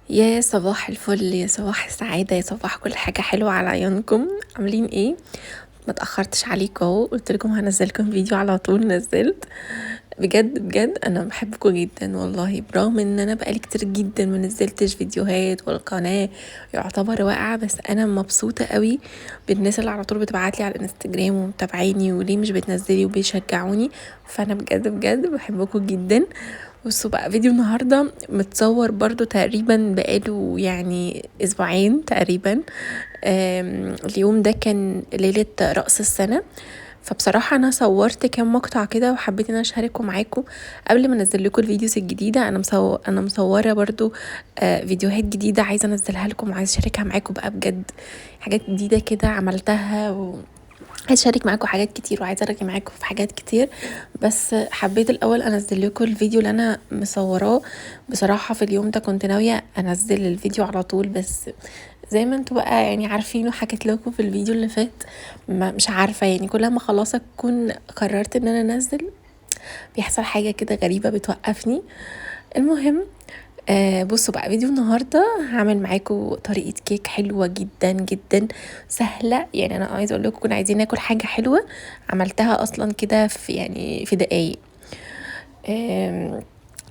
يا صباح الفل، يا صباح السعادة، يا صباح كل حاجة حلوة على عيونكم. عاملين ايه؟ ما تأخرتش عليكم اهو، قلت لكم هنزلكم فيديو على طول. نزلت. بجد بجد انا بحبكم جدا والله، برغم ان انا بقالي كتير جدا ما نزلتش فيديوهات والقناة يعتبر واقعة، بس انا مبسوطة قوي بالناس اللي على طول بتبعتلي على الانستجرام ومتابعيني وليه مش بتنزلي وبيشجعوني. فانا بجد بجد بحبكم جدا. بصوا بقى، فيديو النهاردة متصور برضو تقريبا بقاله يعني اسبوعين تقريبا. اليوم ده كان ليلة رأس السنة. فبصراحة انا صورت كام مقطع كده وحبيت ان انا اشاركه معاكم قبل ما انزل لكم الفيديوز الجديدة. انا مصورة برضو فيديوهات جديدة عايزة انزلها لكم، وعايزة اشاركها معاكم بقى بجد. حاجات جديدة كده عملتها عايزه اشارك معاكم حاجات كتير، وعايزه ارغي معاكم في حاجات كتير. بس حبيت الاول انزل لكم الفيديو اللي انا مصوراه. بصراحه في اليوم ده كنت ناويه انزل الفيديو على طول، بس زي ما انتوا بقى يعني عارفين وحكيت لكم في الفيديو اللي فات، ما مش عارفه يعني كل ما خلاص اكون قررت ان انا انزل بيحصل حاجه كده غريبه بتوقفني. المهم، بصوا بقى، فيديو النهاردة هعمل معاكم طريقة كيك حلوة جدا جدا سهلة. يعني انا عايزة اقول لكم كنا عايزين ناكل حاجة حلوة، عملتها اصلا كده في يعني في دقايق.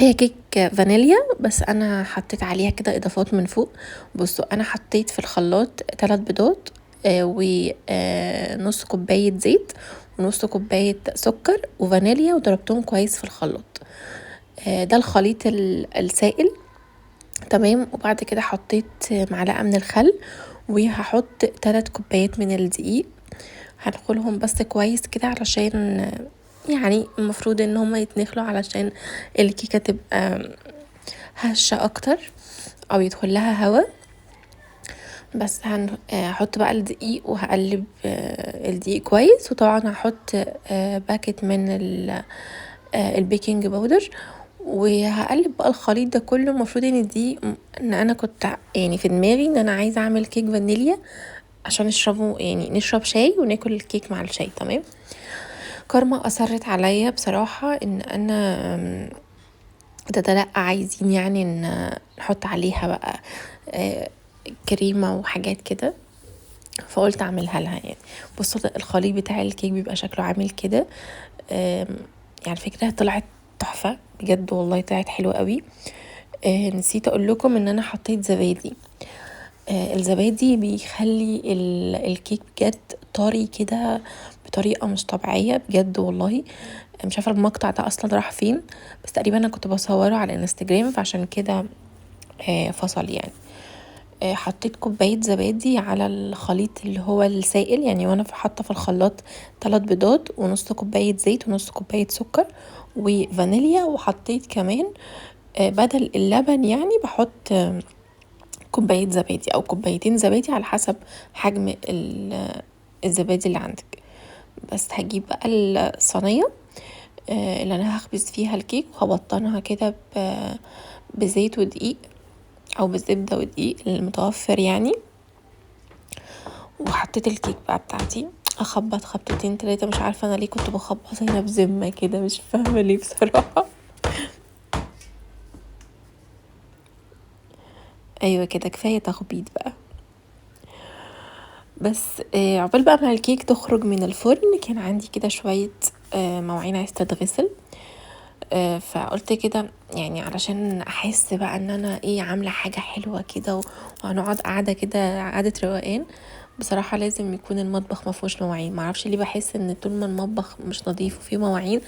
هي كيك فانيليا، بس انا حطيت عليها كده اضافات من فوق. بصوا، انا حطيت في الخلاط 3 بيضات ونص كوباية زيت ونص كوباية سكر وفانيليا، وضربتهم كويس في الخلاط. ده الخليط السائل. تمام. وبعد كده حطيت معلقة من الخل، وهحط 3 كوبايات من الدقيق. هنخلهم بس كويس كده علشان يعني المفروض ان هما يتنخلوا علشان الكيكة تبقى هشة اكتر او يدخل لها هوا. بس هحط بقى الدقيق وهقلب الدقيق كويس. وطبعا هحط باكت من البيكنج باودر، وهقلب بقى الخليط ده كله. المفروض ان انا كنت يعني في دماغي ان انا عايزه اعمل كيك فانيليا عشان يعني نشرب شاي وناكل الكيك مع الشاي. تمام. كارما اصرت عليا بصراحه ان انا تتلقى عايزين يعني ان نحط عليها بقى كريمه وحاجات كده، فقلت اعملها لها يعني. بصوا، الخليط بتاع الكيك بيبقى شكله عامل كده. يعني فكرة طلعت تحفة بجد والله، طلعت حلوة قوي. نسيت اقول لكم ان انا حطيت زبادي. الزبادي بيخلي الكيك بجد طري كده بطريقة مش طبيعية بجد والله. مش عارفة المقطع ده اصلا راح فين، بس تقريبا انا كنت بصوره على الانستجرام فعشان كده فصل يعني. حطيت كوباية زبادي على الخليط اللي هو السائل يعني، وانا حاطه في الخلاط 3 بيضات ونص كوباية زيت ونص كوباية سكر وفانيليا. وحطيت كمان بدل اللبن يعني بحط كوباية زبادي او كوبايتين زبادي على حسب حجم الزبادي اللي عندك. بس هجيب بقى الصينية اللي انا هخبز فيها الكيك، وهبطنها كده بزيت ودقيق او بالزبدة ودقيق المتوفر يعني. وحطيت الكيك بقى بتاعتي، اخبط خبطتين 3. مش عارفه انا ليه كنت بخبط هنا بذمه كده، مش فاهمه ليه بصراحه. ايوه كده كفايه تخبيط بقى. بس عقبال بقى ما الكيك تخرج من الفرن كان عندي كده شويه مواعين عايزه تتغسل. فقلت كده يعني علشان احس بقى ان انا ايه عامله حاجه حلوه كده، وهنقعد قاعده كده قعده روقان. بصراحه لازم يكون المطبخ ما فيهوش مواعين. معرفش ليه بحس ان طول ما المطبخ مش نظيف وفيه مواعين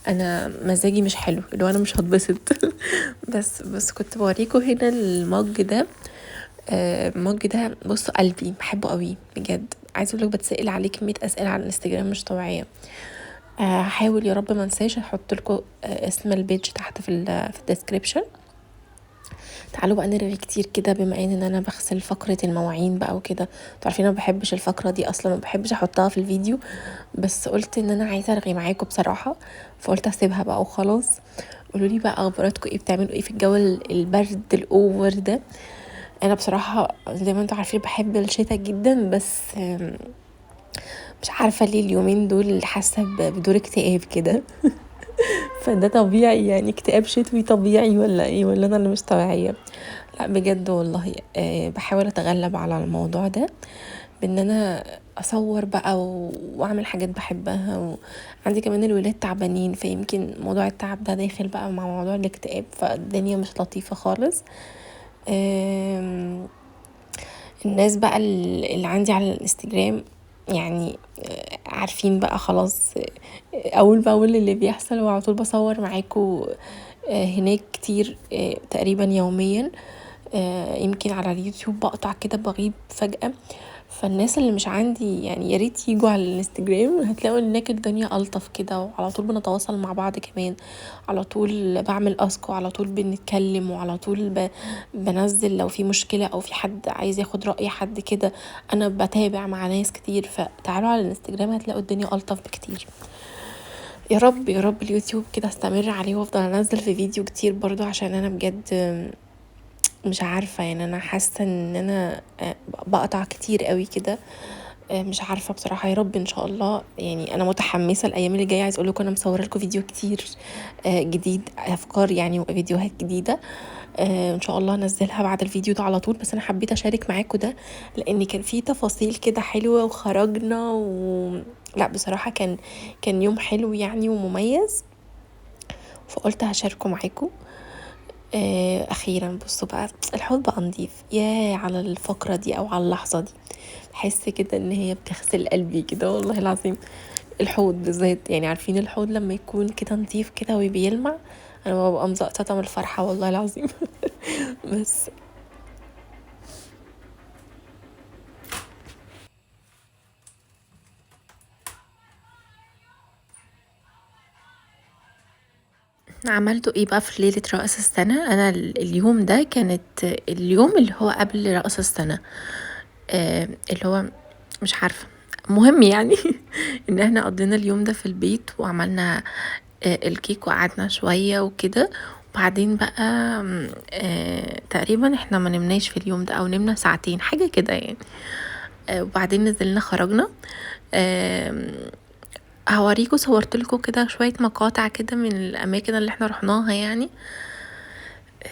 انا مزاجي مش حلو، اللي انا مش هتبسط. بس كنت بوريكم هنا المج ده. المج ده بصوا قلبي بحبه قوي بجد. عايزه اقول لك بتسال عليه كميه اسئله على الانستجرام مش طبيعيه. هحاول يا رب ما انساش احط لكم اسم البيج تحت في الديسكريبشن. تعالوا بقى نرغي كتير كده، بما ان انا بغسل فقره المواعين بقى وكده. انتوا عارفين انا ما بحبش الفقره دي اصلا، ما بحبش احطها في الفيديو، بس قلت ان انا عايزه ارغي معاكم بصراحه، فقلت اسيبها بقى وخلاص. قولوا لي بقى اخباراتكم ايه، بتعملوا ايه في الجو البرد الاوفر ده. انا بصراحه زي ما انتوا عارفين بحب الشتاء جدا، بس مش عارفه ليه اليومين دول حاسه بدور اكتئاب كده. فده طبيعي يعني، اكتئاب شتوي طبيعي ولا ايه، ولا انا اللي مش طبيعيه؟ لا بجد والله بحاول اتغلب على الموضوع ده بان انا اصور بقى واعمل حاجات بحبها. وعندي كمان الولاد تعبانين، فيمكن موضوع التعب ده داخل بقى مع موضوع الاكتئاب، فالدنيا مش لطيفة خالص. آم، الناس بقى اللي عندي على الانستجرام يعني عارفين بقى خلاص اول باول اللي بيحصل، وعلى طول بصور معاكم هناك كتير تقريبا يوميا. يمكن على اليوتيوب بقطع كده بغيب فجأة. فالناس اللي مش عندي يعني يا ريت يجوا على الانستجرام، هتلاقوا هناك الدنيا ألطف كده، وعلى طول بنتواصل مع بعض كمان، على طول بعمل اسك، وعلى طول بنتكلم، وعلى طول بنزل لو في مشكلة او في حد عايز ياخد رأي حد كده. انا بتابع مع ناس كتير، فتعالوا على الانستجرام هتلاقوا الدنيا ألطف بكتير. يا رب يا رب اليوتيوب كده استمر عليه وافضل انزل في فيديو كتير برضو، عشان انا بجد مش عارفة يعني انا حاسة ان انا بقطع كتير قوي كده. مش عارفة بصراحة، يا رب ان شاء الله. يعني انا متحمسة الايام اللي جاية، عايز اقول لكم انا مصورة لكم فيديو كتير جديد، افكار يعني وفيديوهات جديدة ان شاء الله انزلها بعد الفيديو ده على طول. بس انا حبيت اشارك معاكم ده لان كان فيه تفاصيل كده حلوة، وخرجنا لا بصراحة كان يوم حلو يعني ومميز، فقلت هشاركه معاكم. اخيرا بصوا بقى الحوض بقى نضيف، يا على الفقرة دي او على اللحظة دي، بحس كده ان هي بتغسل قلبي كده والله العظيم. الحوض بالذات، يعني عارفين الحوض لما يكون كده نضيف كده وبيلمع، انا ببقى مزقططة من الفرحة والله العظيم. بس عملته ايه بقى في ليلة رأس السنة؟ انا اليوم ده كانت اليوم اللي هو قبل رأس السنة، اللي هو مش عارفة، مهم يعني ان احنا قضينا اليوم ده في البيت، وعملنا الكيك وقعدنا شوية وكده. وبعدين بقى تقريبا احنا ما نمناش في اليوم ده، او نمنا ساعتين حاجة كده يعني. وبعدين نزلنا خرجنا. آم، هوريكم صورت لكم كده شوية مقاطع كده من الاماكن اللي احنا رحناها يعني.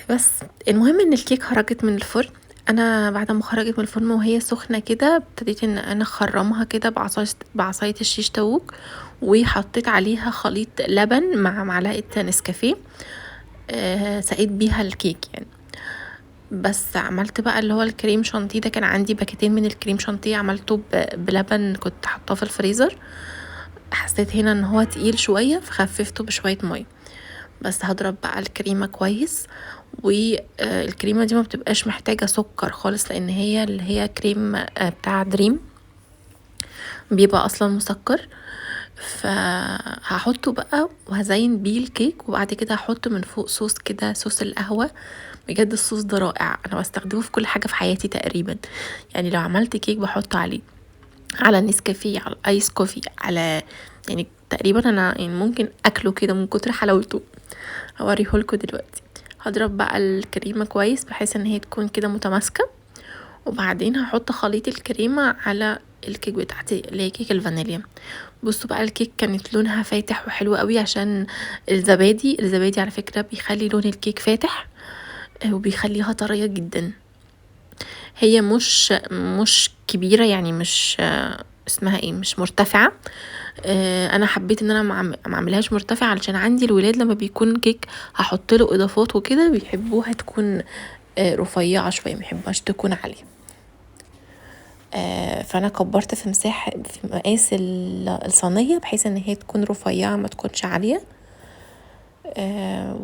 بس المهم ان الكيك خرجت من الفرن. انا بعد ما خرجت من الفرن وهي سخنه كده، ابتديت ان انا اخرمها كده بعصايه الشيش تاووك، وحطيت عليها خليط لبن مع معلقه نسكافيه. سقيت بيها الكيك يعني. بس عملت بقى اللي هو الكريم شانتيه ده، كان عندي باكيتين من الكريم شانتيه، عملته بلبن كنت حاطاه في الفريزر. حسيت هنا ان هو تقيل شويه، فخففته بشويه ميه. بس هضرب بقى الكريمة كويس، والكريمة دي ما بتبقاش محتاجة سكر خالص، لان هي اللي هي كريم بتاع دريم بيبقى اصلا مسكر. فهحطه بقى وهزين بيه الكيك، وبعد كده هحط من فوق صوص كده، صوص القهوة. بجد الصوص ده رائع، انا بستخدمه في كل حاجة في حياتي تقريبا. يعني لو عملت كيك بحط عليه، على النسكافيه، على الايس كوفي، على يعني تقريبا انا يعني ممكن اكله كده من كتر حلاوته. هوريهولكوا دلوقتي. هضرب بقى الكريمة كويس بحيث ان هي تكون كده متماسكة، وبعدين هحط خليط الكريمة على الكيك بتاعتي اللي هي كيك الفانيليا. بصوا بقى الكيك كانت لونها فاتح وحلو قوي، عشان الزبادي على فكرة بيخلي لون الكيك فاتح، وبيخليها طرية جدا. هي مش كبيرة يعني، مش اسمها ايه، مش مرتفعة. انا حبيت ان انا ما اعملهاش مرتفعة، علشان عندي الولاد لما بيكون كيك هحط له اضافات وكده بيحبوها تكون رفيعة شوية، ما يحبوهاش تكون عالية. فانا كبرت في في مقاس الصينية، بحيث ان هي تكون رفيعة ما تكونش عالية.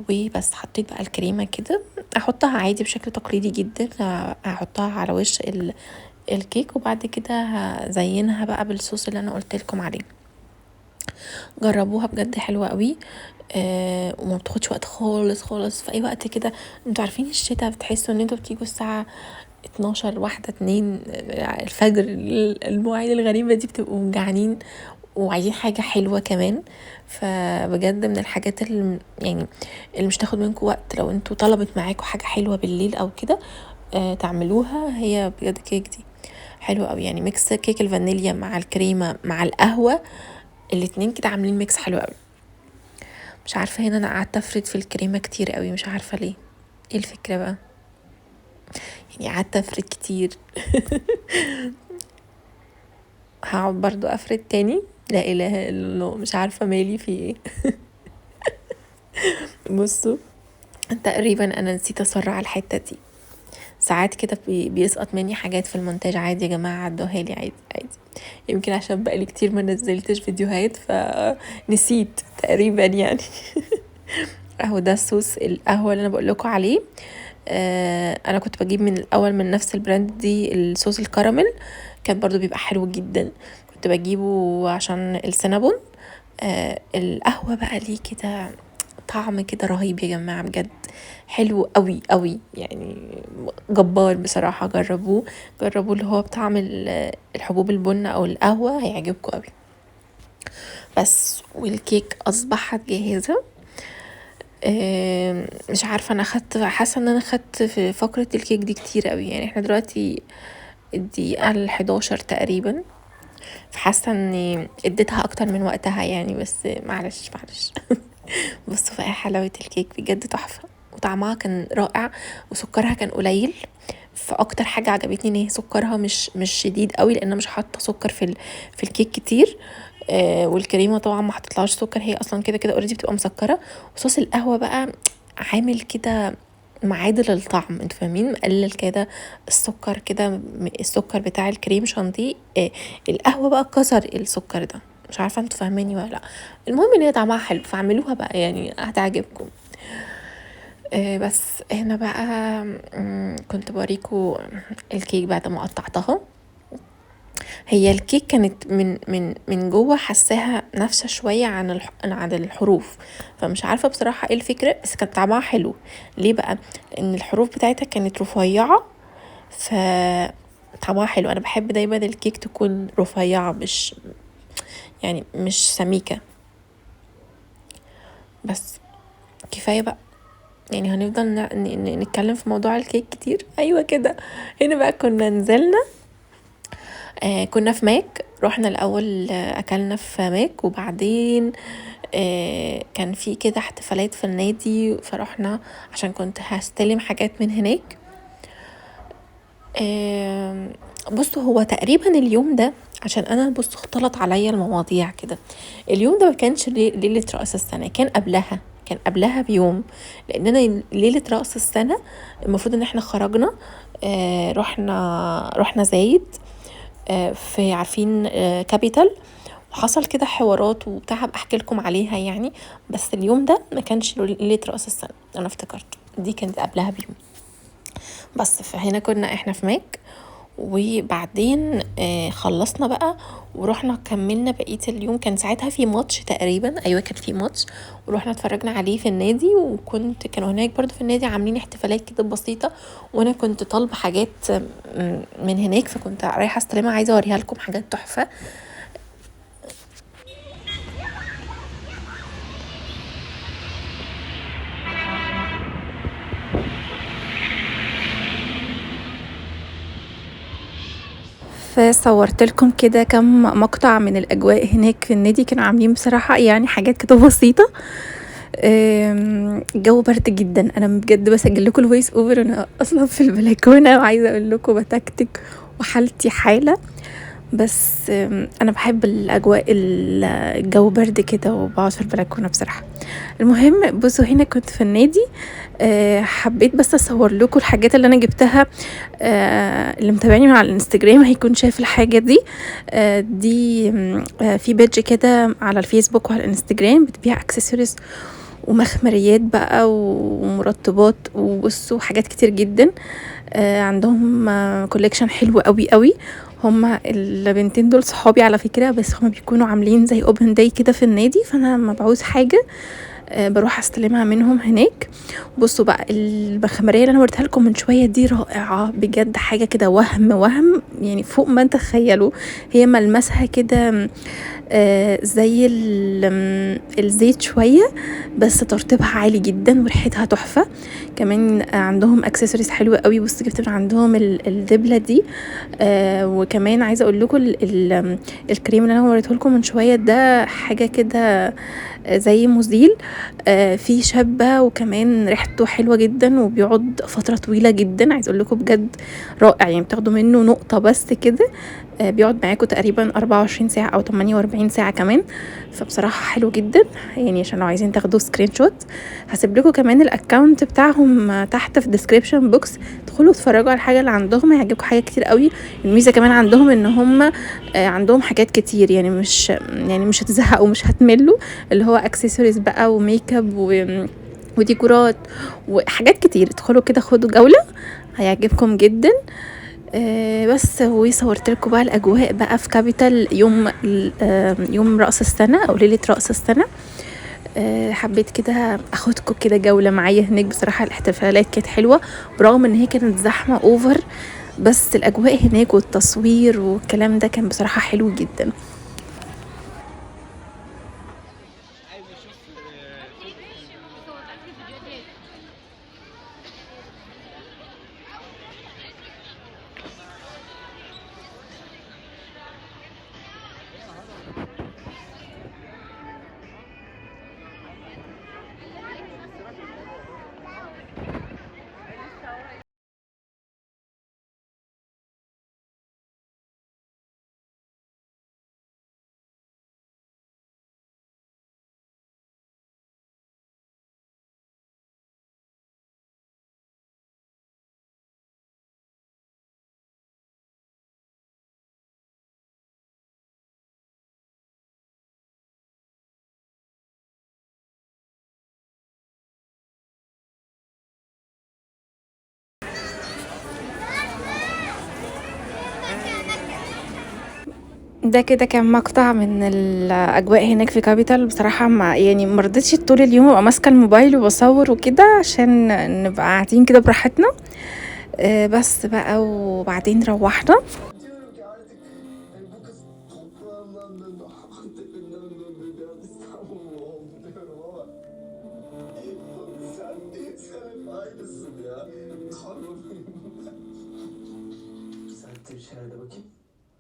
وبس حطيت بقى الكريمة كده، احطها عادي بشكل تقليدي جدا، هحطها على وش الكيك، وبعد كده هزينها بقى بالصوص اللي انا قلت لكم عليه. جربوها بجد حلوة قوي. وما بتاخدش وقت خالص خالص، في اي وقت كده. انتوا عارفين الشتاء بتحسوا ان انتوا بتيجوا الساعة 12 واحدة 2 الفجر، المواعيد الغريبة دي بتبقوا جعانين وعايزين حاجة حلوة كمان. فبجد من الحاجات اللي يعني اللي مش تاخد منكم وقت، لو انتوا طلبت معاكم حاجة حلوة بالليل او كده تعملوها، هي بجد كيك دي حلوة قوي يعني. ميكس كيك الفانيليا مع الكريمة مع القهوة، الاتنين كده عاملين ميكس حلو قوي. مش عارفة، هنا انا قعدت افرد في الكريمة كتير قوي، مش عارفة ليه، ايه الفكرة بقى؟ يعني قعدت افرد كتير. هقعد برضو افرد تاني، لا اله الا الله، مش عارفه مالي في ايه. بصوا، تقريبا انا نسيت اسرع الحته دي. ساعات كده بيسقط مني حاجات في المونتاج، عادي يا جماعه، عدوها لي عادي عادي. يمكن عشان بقالي كتير ما نزلتش فيديوهات فنسيت تقريبا يعني. اهو ده صوص القهوه اللي انا بقول لكم عليه. انا كنت بجيب من الاول من نفس البراند دي الصوص الكراميل، كان برضو بيبقى حلو جدا، كنت بجيبه عشان السينابون. القهوه بقى ليه كده طعم كده رهيب يا جماعه، بجد حلو قوي قوي يعني، جبار بصراحه. جربوه، جربوه اللي هو بطعم الحبوب البن او القهوه، هيعجبكم قوي. بس والكيك اصبحت جاهزه. مش عارفه، انا حاسه ان انا خدت في فقره الكيك دي كتير قوي، يعني احنا دلوقتي الدقيقه ال11 تقريبا، فحاسه اني اديتها اكتر من وقتها يعني، بس معلش معلش. بصوا بقى حلاوه الكيك، بجد تحفه، وطعمها كان رائع، وسكرها كان قليل. فاكتر حاجه عجبتني ان هي سكرها مش شديد قوي، لان انا مش حاطه سكر في الكيك كتير. والكريمه طبعا ما حطيتلهاش سكر، هي اصلا كده كده اوريدي بتبقى مسكره. وصوص القهوه بقى عامل كده معادل للطعم، انتوا فاهمين، مقلل كده السكر كده، السكر بتاع الكريم شانتيه. القهوه بقى كسر السكر ده، مش عارفه انتوا فاهميني ولا لا. المهم ان هي طعمها حلو، فاعملوها بقى يعني هتعجبكم. بس هنا بقى كنت بوريكم الكيك بعد ما قطعتها. هي الكيك كانت من جوه حساها نافشه شويه عن الحروف، فمش عارفه بصراحه ايه الفكره، بس كان طعمها حلو. ليه بقى؟ لان الحروف بتاعتها كانت رفيعه، ف طعمها حلو. انا بحب دايما الكيك تكون رفيعه، مش يعني مش سميكه. بس كفايه بقى، يعني هنفضل نتكلم في موضوع الكيك كتير. ايوه كده. هنا بقى كنا نزلنا، كنا في ماك، رحنا الاول اكلنا في ماك، وبعدين كان في كده احتفالات في النادي، فرحنا عشان كنت هستلم حاجات من هناك. بصوا، هو تقريبا اليوم ده، عشان انا بصوا اختلط عليا المواضيع كده، اليوم ده ما كانش ليلة رأس السنة، كان قبلها بيوم. لاننا ليلة رأس السنة المفروض ان احنا خرجنا، رحنا زايد، في عارفين كابيتال، وحصل كده حوارات وبتاع، احكي لكم عليها يعني. بس اليوم ده ما كانش ليلة رأس السنة، انا افتكرت دي كانت قبلها بيوم. بس فهنا كنا احنا في ماك، وبعدين خلصنا بقى ورحنا كملنا بقية اليوم. كان ساعتها في ماتش تقريبا، ايوه كان في ماتش، ورحنا اتفرجنا عليه في النادي. كانوا هناك برضو في النادي عاملين احتفالات كده بسيطة، وانا كنت طالبة حاجات من هناك، فكنت رايحة استلمها، عايزة اوريها لكم حاجات تحفة. فصورت لكم كده كم مقطع من الاجواء هناك في النادي، كانوا عاملين بصراحة يعني حاجات كده بسيطة. الجو برد جدا، انا بجد بسجل لكم الفويس اوفر انا اصلا في البلكونه، وعايزه اقول لكم بتكتك وحالتي حاله. بس انا بحب الاجواء، الجو برد كده، وبقعد في البلكونه بصراحه. المهم بصوا، هنا كنت في النادي، حبيت بس اصور لكم الحاجات اللي انا جبتها. اللي متابعني من على الانستجرام هيكون شايف الحاجه دي. دي في بيدج كده على الفيسبوك وعلى الانستجرام بتبيع اكسسوارز ومخمريات بقى ومرطبات، وبصوا حاجات كتير جدا. عندهم كوليكشن حلو قوي قوي. هما البنتين دول صحابي على فكرة، بس هما بيكونوا عاملين زي اوبن داي كده في النادي، فانا لما بعوز حاجة بروح استلمها منهم هناك. بصوا بقى المخمريه اللي انا وريتها لكم من شويه دي رائعه بجد، حاجه كده وهم يعني فوق ما تخيلوا. هي ملمسها كده زي الزيت شويه، بس ترطيبها عالي جدا وريحتها تحفه. كمان عندهم اكسسوارز حلوه قوي. بص جبت من عندهم الدبله دي، وكمان عايزه اقول لكم الكريم اللي انا وريته لكم من شويه ده حاجه كده زي مزيل، فيه شابة وكمان ريحته حلوة جدا وبيقعد فترة طويلة جدا. عايز اقول لكم بجد رائع، يعني بتاخدوا منه نقطة بس كده بيقعد معاكم تقريبا 24 ساعة او 48 ساعة كمان. فبصراحة حلو جدا، يعني عشان لو عايزين تاخدوا سكرين شوت هسيب لكم كمان الاكونت بتاعهم تحت في الديسكريبشن بوكس. ادخلوا اتفرجوا على الحاجة اللي عندهم، هيعجبكم حاجات كتير قوي. الميزة كمان عندهم ان هم عندهم حاجات كتير، يعني مش هتزهقوا ومش هتملوا، اللي هو اكسسوارز بقى وميك اب وديكورات وحاجات كتير. ادخلوا كده خدوا جولة هيعجبكم جدا. بس وصورت لكم بقى الاجواء بقى في كابيتال يوم رأس السنة او ليلة رأس السنة. حبيت كده اخدكم كده جولة معايا هناك. بصراحة الاحتفالات كانت حلوة برغم ان هي كانت زحمة اوفر، بس الاجواء هناك والتصوير والكلام ده كان بصراحة حلو جدا. ده كده كان مقطع من الاجواء هناك في كابيتال. بصراحه ما يعني مرضتش طول اليوم ابقى ماسكه الموبايل وبصور وكده عشان نبقى قاعدين كده براحتنا. بس بقى وبعدين روحنا. Diyorum ki artık bu kız toprağından döndü, Antep'inden döndü, biraz İstanbul mu oldu diyorum ama sen hep aynısın ya. Tanrım. Bir saattir içeride bakayım.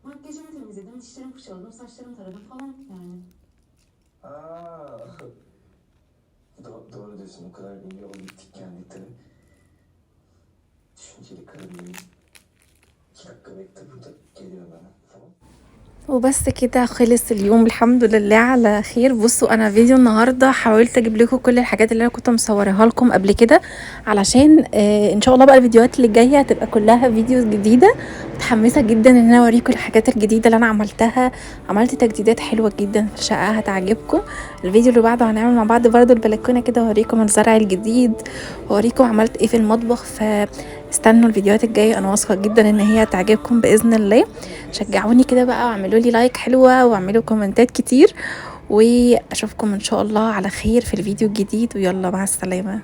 Makyajımı temizledim, dişlerimi fırçaladım, saçlarımı taradım falan yani. Aa, doğru diyorsun, o kadar bir yol gittik geldik tabii. Düşünceli karım benim. 2 dakika bekle burada, geliyorum hemen, tamam. وبس كده خلص اليوم الحمد لله على خير. بصوا انا فيديو النهارده حاولت اجيب لكم كل الحاجات اللي انا كنت مصورها لكم قبل كده علشان ان شاء الله بقى الفيديوهات اللي جايه هتبقى كلها فيديوز جديده. متحمسه جدا ان انا اوريكم الحاجات الجديده اللي انا عملتها. عملت تجديدات حلوه جدا في الشقه هتعجبكم. الفيديو اللي بعده هنعمل مع بعض برضو البلكونه كده، واوريكم الزرع الجديد واوريكم عملت ايه في المطبخ. فاستنوا الفيديوهات الجايه، انا واثقه جدا ان هي هتعجبكم باذن الله. شجعوني كده بقى واعملوا لي لايك حلوة واعملوا كومنتات كتير، واشوفكم ان شاء الله على خير في الفيديو الجديد. ويلا مع السلامة.